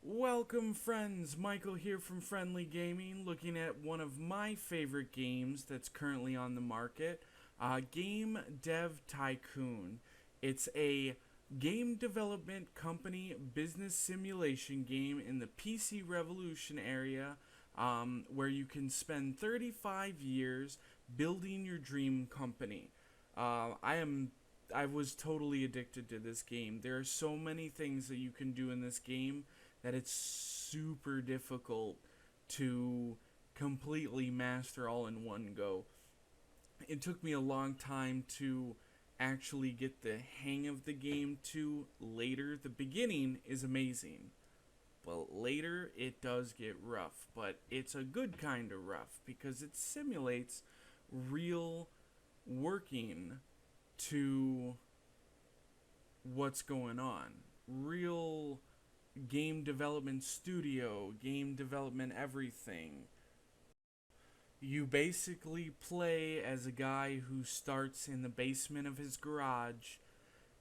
Welcome friends, Michael here from Friendly Gaming, looking at one of my favorite games that's currently on the market, game Dev Tycoon. It's a game development company business simulation game in the PC Revolution area, where you can spend 35 years building your dream company. I was totally addicted to this game. There are so many things that you can do in this game that it's super difficult to completely master all in one go. It took me a long time to actually get the hang of the game too. Later, the beginning is amazing, but later it does get rough, but it's a good kind of rough because it simulates real working to what's going on. Real game development studio, game development everything. You basically play as a guy who starts in the basement of his garage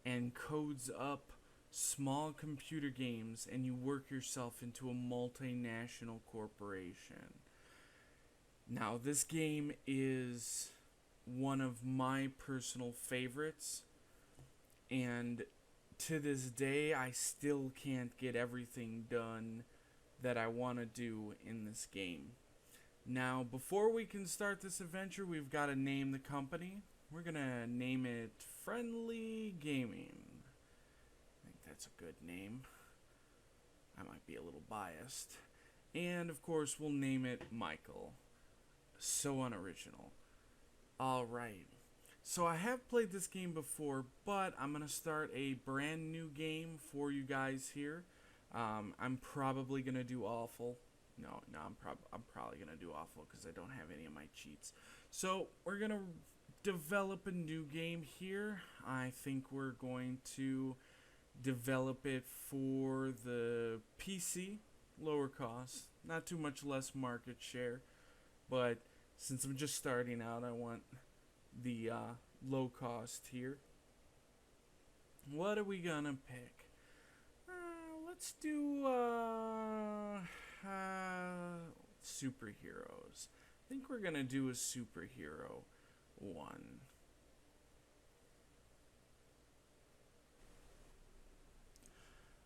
and codes up small computer games, and you work yourself into a multinational corporation. Now, this game is one of my personal favorites, and to this day, I still can't get everything done that I want to do in this game. Now, before we can start this adventure, we've got to name the company. We're going to name it Friendly Gaming. I think that's a good name. I might be a little biased. And, of course, we'll name it Michael. So unoriginal. Alright. So I have played this game before, but I'm going to start a brand new game for you guys here. I'm probably going to do awful. No, I'm probably going to do awful because I don't have any of my cheats. So we're going to develop a new game here. I think we're going to develop it for the PC, lower cost, not too much less market share, but since I'm just starting out, I want the low cost here. What are we gonna pick? Let's do superheroes. I think we're gonna do a superhero one.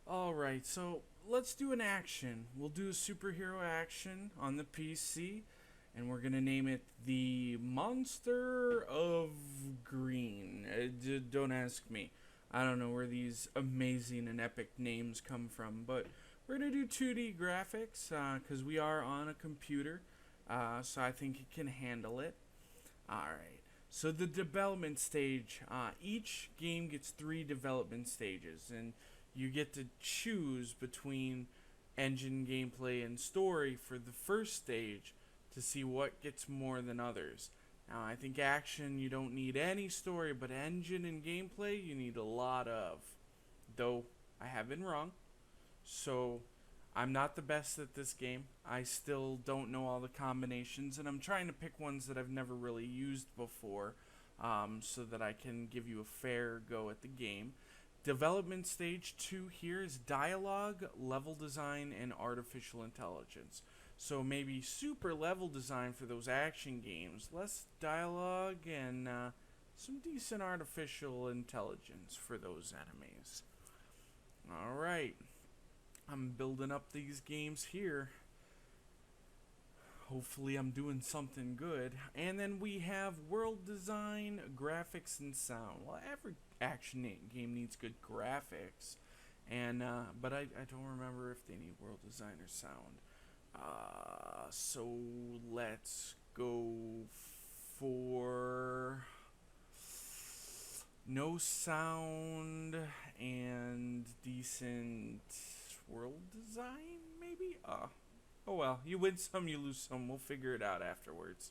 Alright, so let's do an action. We'll do a superhero action on the PC, and we're gonna name it the Monster of Green. Don't ask me. I don't know where these amazing and epic names come from, but we're gonna do 2D graphics because we are on a computer, so I think it can handle it. Alright, so the development stage. Each game gets 3 development stages, and you get to choose between engine, gameplay, and story for the first stage to see what gets more than others. Now, I think action, you don't need any story, but engine and gameplay, you need a lot of. Though, I have been wrong. So, I'm not the best at this game. I still don't know all the combinations, and I'm trying to pick ones that I've never really used before, so that I can give you a fair go at the game. Development stage 2 here is dialogue, level design, and artificial intelligence. So maybe super level design for those action games, less dialogue, and some decent artificial intelligence for those enemies. Alright, I'm building up these games here. Hopefully I'm doing something good. And then we have world design, graphics, and sound. Well, every action game needs good graphics, and but I don't remember if they need world design or sound. So let's go for no sound and decent world design, maybe? Oh well, you win some, you lose some. We'll figure it out afterwards.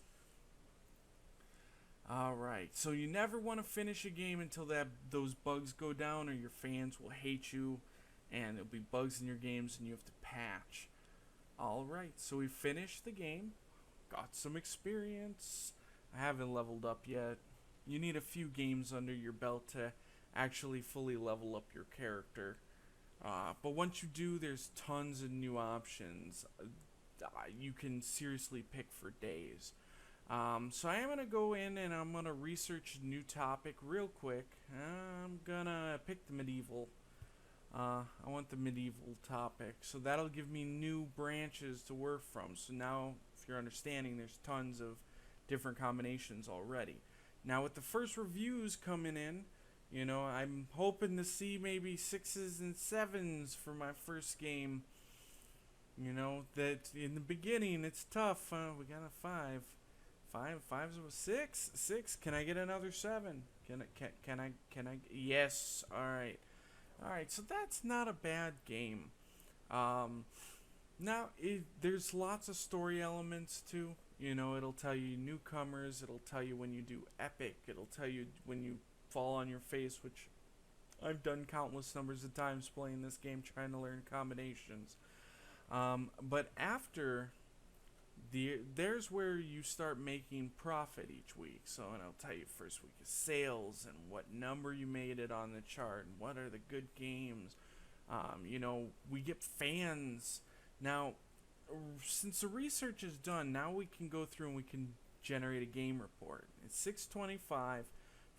Alright, so you never want to finish a game until those bugs go down, or your fans will hate you, and there'll be bugs in your games and you have to patch. Alright, so we finished the game, got some experience. I haven't leveled up yet. You need a few games under your belt to actually fully level up your character. But once you do, there's tons of new options. You can seriously pick for days. So I am going to go in and I'm going to research a new topic real quick. I'm going to pick the medieval. I want the medieval topic. So that'll give me new branches to work from. So now, if you're understanding, there's tons of different combinations already. Now with the first reviews coming in, I'm hoping to see maybe 6s and 7s for my first game. That in the beginning it's tough. We got a 5. Fives with 6. 6. Can I get another 7? Can I? Yes. All right. So that's not a bad game. Now there's lots of story elements too. It'll tell you newcomers. It'll tell you when you do epic. It'll tell you when you fall on your face, which I've done countless numbers of times playing this game, trying to learn combinations. But after there's where you start making profit each week. So, and I'll tell you first week of sales and what number you made it on the chart and what are the good games. We get fans. Now, since the research is done, now we can go through and we can generate a game report. It's 625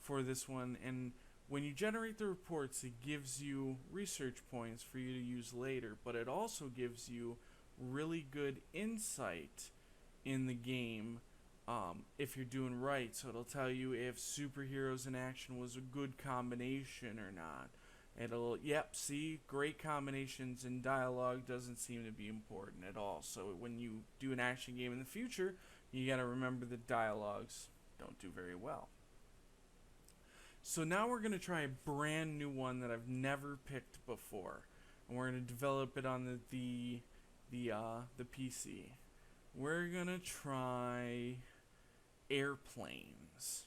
for this one, and when you generate the reports, it gives you research points for you to use later, but it also gives you really good insight in the game if you're doing right. So it'll tell you if superheroes in action was a good combination or not. See, great combinations in dialogue doesn't seem to be important at all. So when you do an action game in the future, you gotta remember the dialogues don't do very well. So now we're gonna try a brand new one that I've never picked before, and we're gonna develop it on the PC. We're gonna try airplanes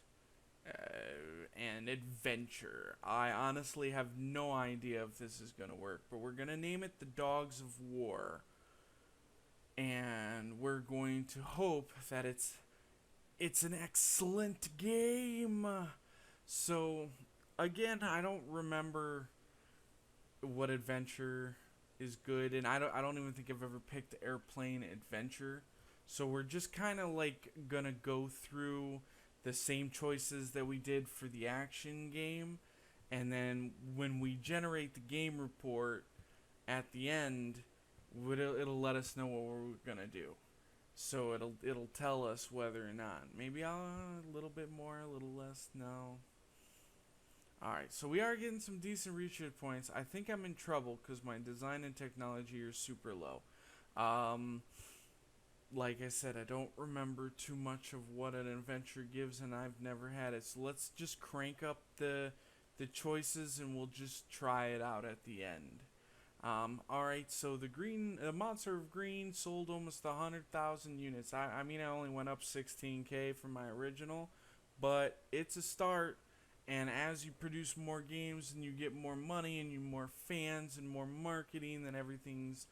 and adventure. I honestly have no idea if this is gonna work, but we're gonna name it the Dogs of War, and we're going to hope that it's an excellent game. So again, I don't remember what adventure is good, and I don't even think I've ever picked airplane adventure. So we're just kind of like gonna go through the same choices that we did for the action game, and then when we generate the game report at the end, it'll let us know what we're gonna do. So it'll tell us whether or not. Maybe a little bit more, a little less. No. Alright, so we are getting some decent research points. I think I'm in trouble because my design and technology are super low. Like I said, I don't remember too much of what an adventure gives, and I've never had it. So let's just crank up the choices, and we'll just try it out at the end. Alright, so the Monster of Green sold almost 100,000 units. I mean, I only went up 16K from my original, but it's a start. And as you produce more games and you get more money and you more fans and more marketing, then everything's,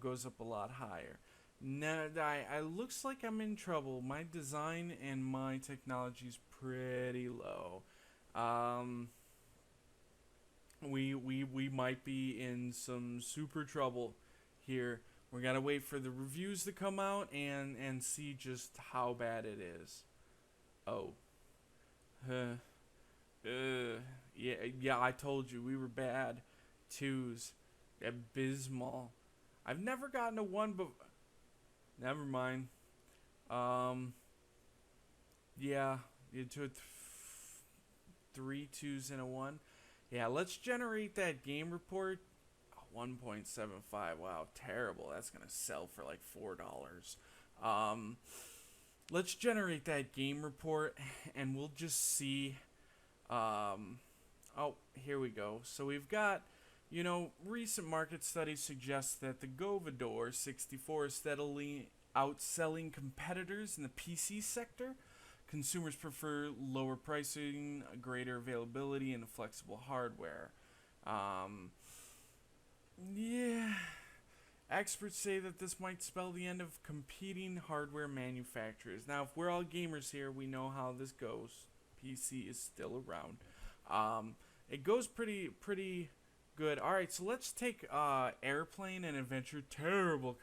goes up a lot higher. Now, I looks like I'm in trouble. My design and my technology's pretty low. We might be in some super trouble here. We gotta wait for the reviews to come out and see just how bad it is. Oh. Yeah, I told you we were bad. 2s, abysmal. I've never gotten a 1, but never mind. Yeah, you took 3 2s and a 1. Yeah, let's generate that game report. 1.75. Wow, terrible. That's gonna sell for like $4. Let's generate that game report, and we'll just see. Oh, here we go. So we've got, recent market studies suggest that the Govador 64 is steadily outselling competitors in the PC sector. Consumers prefer lower pricing, greater availability, and flexible hardware. Yeah. Experts say that this might spell the end of competing hardware manufacturers. Now, if we're all gamers here, we know how this goes. PC is still around. It goes pretty Good. All right, so let's take airplane and adventure. Terrible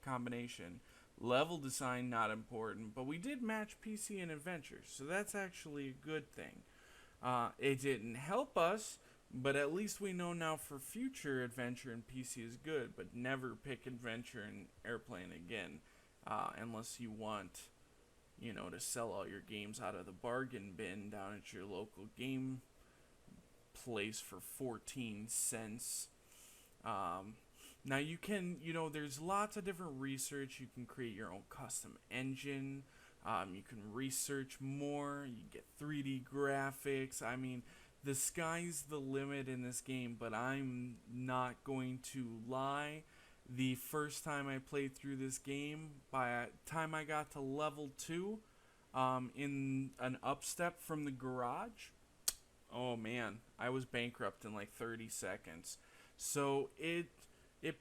combination. Level design not important, but we did match PC and adventure, so that's actually a good thing. It didn't help us, but at least we know now for future adventure and PC is good, but never pick adventure and airplane again, unless you want, to sell all your games out of the bargain bin down at your local game place for 14 cents. Um, Now you can, there's lots of different research. You can create your own custom engine. You can research more. You get 3D graphics. I mean, the sky's the limit in this game, but I'm not going to lie. The first time I played through this game, by the time I got to level 2, in an upstep from the garage, oh man, I was bankrupt in like 30 seconds. So it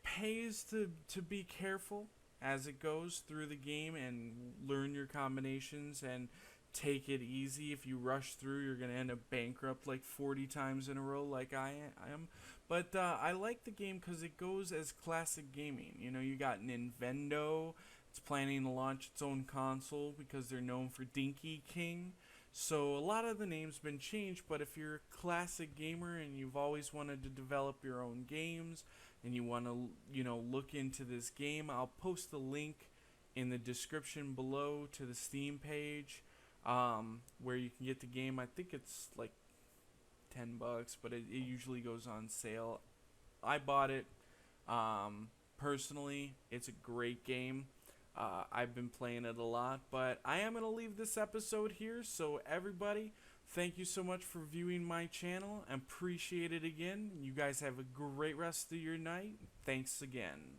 pays to be careful as it goes through the game and learn your combinations and take it easy. If you rush through, you're going to end up bankrupt like 40 times in a row like I am. But I like the game because it goes as classic gaming. You got Nintendo. It's planning to launch its own console because they're known for Dinky King. So a lot of the names been changed, but if you're a classic gamer and you've always wanted to develop your own games and you want to, look into this game, I'll post the link in the description below to the Steam page, where you can get the game. I think it's like $10, but it usually goes on sale. I bought it. Personally, it's a great game. I've been playing it a lot, but I am going to leave this episode here. So everybody, thank you so much for viewing my channel. I appreciate it again. You guys have a great rest of your night. Thanks again.